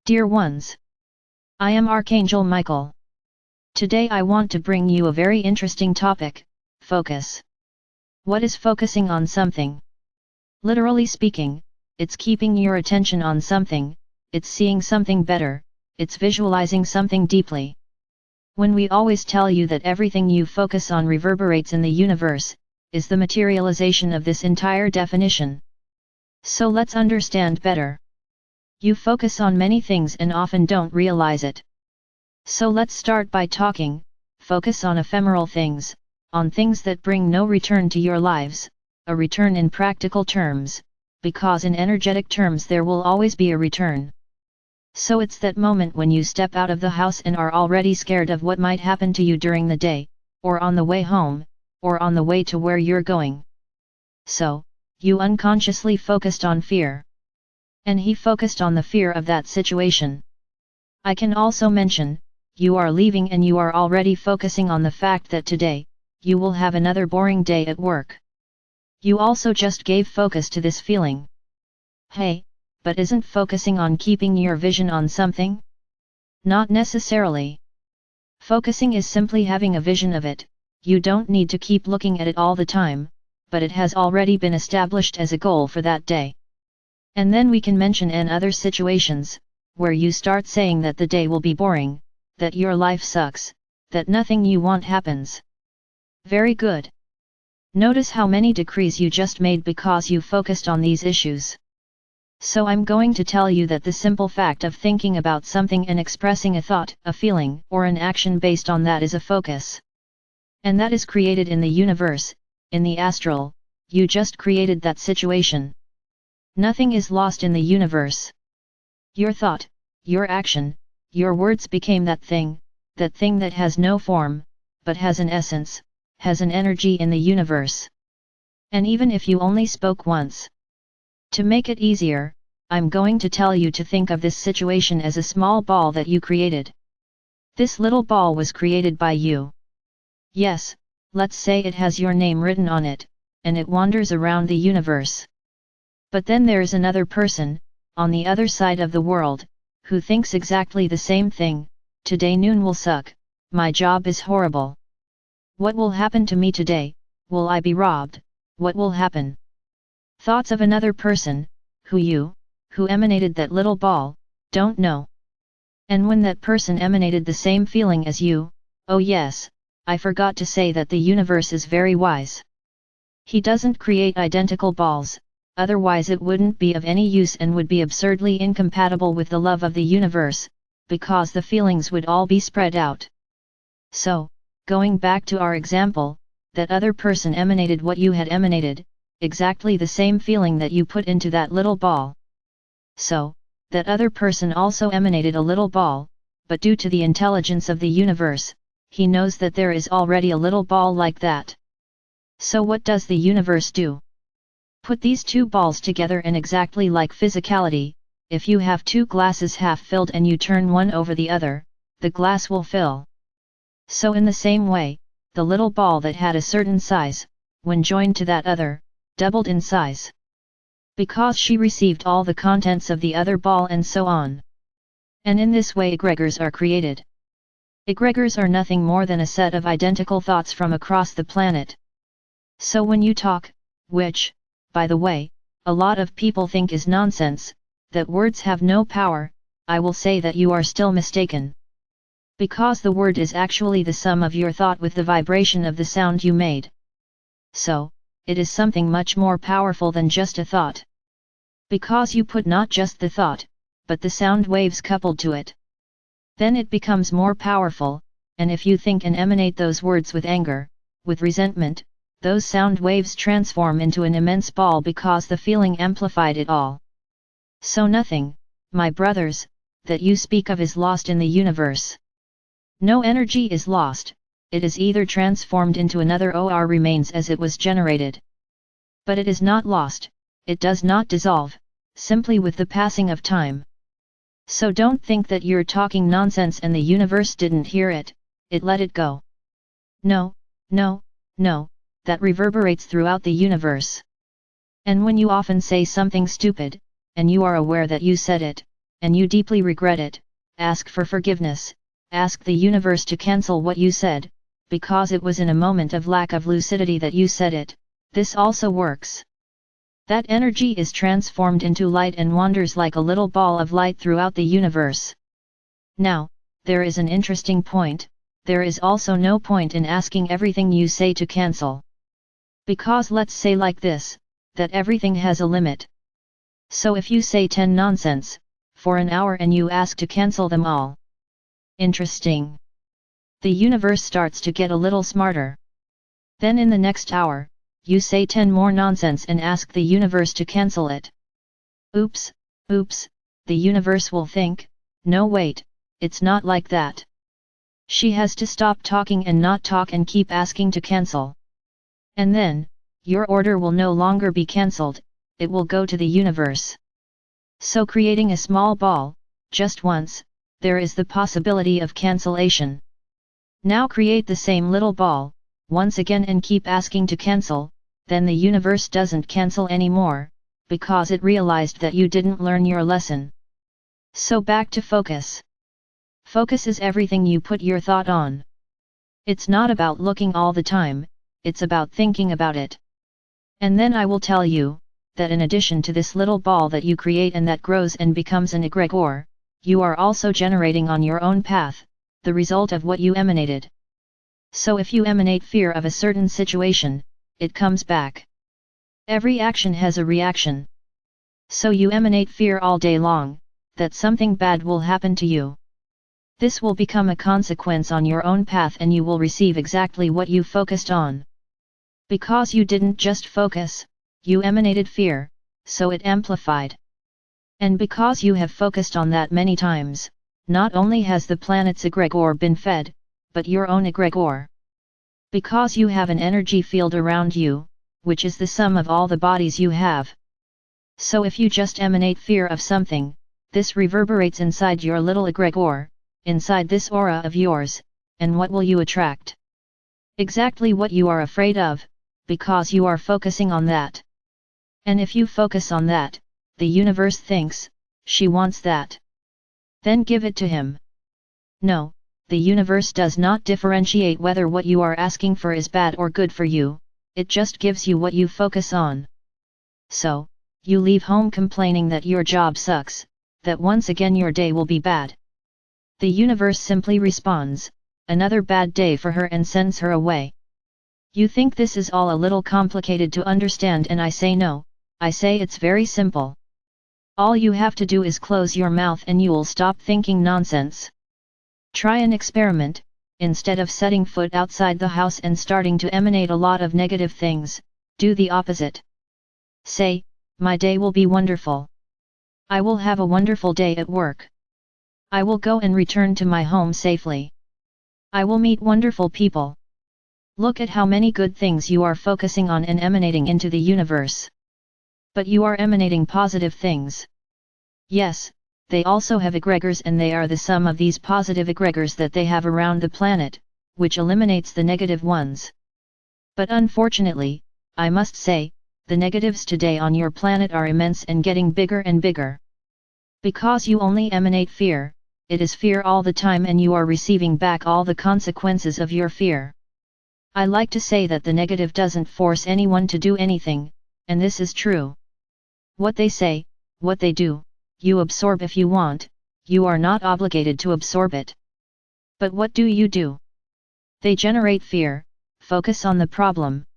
Dear ones, I am Archangel Michael. Today I want to bring you a very interesting topic, focus. What is focusing on something? Literally speaking, it's keeping your attention on something, it's seeing something better, it's visualizing something deeply. When we always tell you that everything you focus on reverberates in the universe, is the materialization of this entire definition. So let's understand better. You focus on many things and often don't realize it. So let's start by talking, focus on ephemeral things, on things that bring no return to your lives, a return in practical terms, because in energetic terms there will always be a return. So it's that moment when you step out of the house and are already scared of what might happen to you during the day, or on the way home, or on the way to where you're going. So, you unconsciously focused on fear. And he focused on the fear of that situation. I can also mention, you are leaving and you are already focusing on the fact that today, you will have another boring day at work. You also just gave focus to this feeling. Hey, but isn't focusing on keeping your vision on something? Not necessarily. Focusing is simply having a vision of it, you don't need to keep looking at it all the time, but it has already been established as a goal for that day. And then we can mention in other situations, where you start saying that the day will be boring, that your life sucks, that nothing you want happens. Very good. Notice how many decrees you just made because you focused on these issues. So I'm going to tell you that the simple fact of thinking about something and expressing a thought, a feeling, or an action based on that is a focus. And that is created in the universe, in the astral, you just created that situation. Nothing is lost in the universe. Your thought, your action, your words became that thing that has no form, but has an essence, has an energy in the universe. And even if you only spoke once. To make it easier, I'm going to tell you to think of this situation as a small ball that you created. This little ball was created by you. Yes, let's say it has your name written on it, and it wanders around the universe. But then there's another person, on the other side of the world, who thinks exactly the same thing, today noon will suck, my job is horrible. What will happen to me today, will I be robbed, what will happen? Thoughts of another person, who emanated that little ball, don't know. And when that person emanated the same feeling as you, oh yes, I forgot to say that the universe is very wise. He doesn't create identical balls, otherwise it wouldn't be of any use and would be absurdly incompatible with the love of the universe, because the feelings would all be spread out. So, going back to our example, that other person emanated what you had emanated, exactly the same feeling that you put into that little ball. So, that other person also emanated a little ball, but due to the intelligence of the universe, he knows that there is already a little ball like that. So what does the universe do? Put these two balls together and exactly like physicality, if you have two glasses half filled and you turn one over the other, the glass will fill. So in the same way, the little ball that had a certain size, when joined to that other, doubled in size. Because she received all the contents of the other ball and so on. And in this way egregores are created. Egregores are nothing more than a set of identical thoughts from across the planet. So when you talk, which, by the way, a lot of people think is nonsense, that words have no power, I will say that you are still mistaken. Because the word is actually the sum of your thought with the vibration of the sound you made. So, it is something much more powerful than just a thought. Because you put not just the thought, but the sound waves coupled to it. Then it becomes more powerful, and if you think and emanate those words with anger, with resentment, those sound waves transform into an immense ball because the feeling amplified it all. So nothing, my brothers, that you speak of is lost in the universe. No energy is lost, it is either transformed into another or remains as it was generated. But it is not lost, it does not dissolve, simply with the passing of time. So don't think that you're talking nonsense and the universe didn't hear it, it let it go. No, no, no, that reverberates throughout the universe. And when you often say something stupid, and you are aware that you said it, and you deeply regret it, ask for forgiveness, ask the universe to cancel what you said, because it was in a moment of lack of lucidity that you said it. This also works. That energy is transformed into light and wanders like a little ball of light throughout the universe. Now, there is an interesting point: there is also no point in asking everything you say to cancel. Because let's say like this, that everything has a limit. So if you say 10 nonsense for an hour and you ask to cancel them all. Interesting. The universe starts to get a little smarter. Then in the next hour, you say 10 more nonsense and ask the universe to cancel it. Oops, oops, the universe will think, no wait, it's not like that. She has to stop talking and not talk and keep asking to cancel. And then, your order will no longer be cancelled, it will go to the universe. So creating a small ball, just once, there is the possibility of cancellation. Now create the same little ball, once again and keep asking to cancel, then the universe doesn't cancel anymore, because it realized that you didn't learn your lesson. So back to focus. Focus is everything you put your thought on. It's not about looking all the time, it's about thinking about it. And then I will tell you, that in addition to this little ball that you create and that grows and becomes an egregore, you are also generating on your own path, the result of what you emanated. So if you emanate fear of a certain situation, it comes back. Every action has a reaction. So you emanate fear all day long, that something bad will happen to you. This will become a consequence on your own path and you will receive exactly what you focused on. Because you didn't just focus, you emanated fear, so it amplified. And because you have focused on that many times, not only has the planet's egregore been fed, but your own egregore. Because you have an energy field around you, which is the sum of all the bodies you have. So if you just emanate fear of something, this reverberates inside your little egregore, inside this aura of yours, and what will you attract? Exactly what you are afraid of, because you are focusing on that. And if you focus on that, the universe thinks, she wants that. Then give it to him. No, the universe does not differentiate whether what you are asking for is bad or good for you, it just gives you what you focus on. So, you leave home complaining that your job sucks, that once again your day will be bad. The universe simply responds, another bad day for her, and sends her away. You think this is all a little complicated to understand, and I say no, I say it's very simple. All you have to do is close your mouth and you'll stop thinking nonsense. Try an experiment: instead of setting foot outside the house and starting to emanate a lot of negative things, do the opposite. Say, my day will be wonderful. I will have a wonderful day at work. I will go and return to my home safely. I will meet wonderful people. Look at how many good things you are focusing on and emanating into the universe. But you are emanating positive things. Yes, they also have egregores, and they are the sum of these positive egregores that they have around the planet, which eliminates the negative ones. But unfortunately, I must say, the negatives today on your planet are immense and getting bigger and bigger. Because you only emanate fear, it is fear all the time, and you are receiving back all the consequences of your fear. I like to say that the negative doesn't force anyone to do anything, and this is true. What they say, what they do, you absorb if you want, you are not obligated to absorb it. But what do? They generate fear, focus on the problem,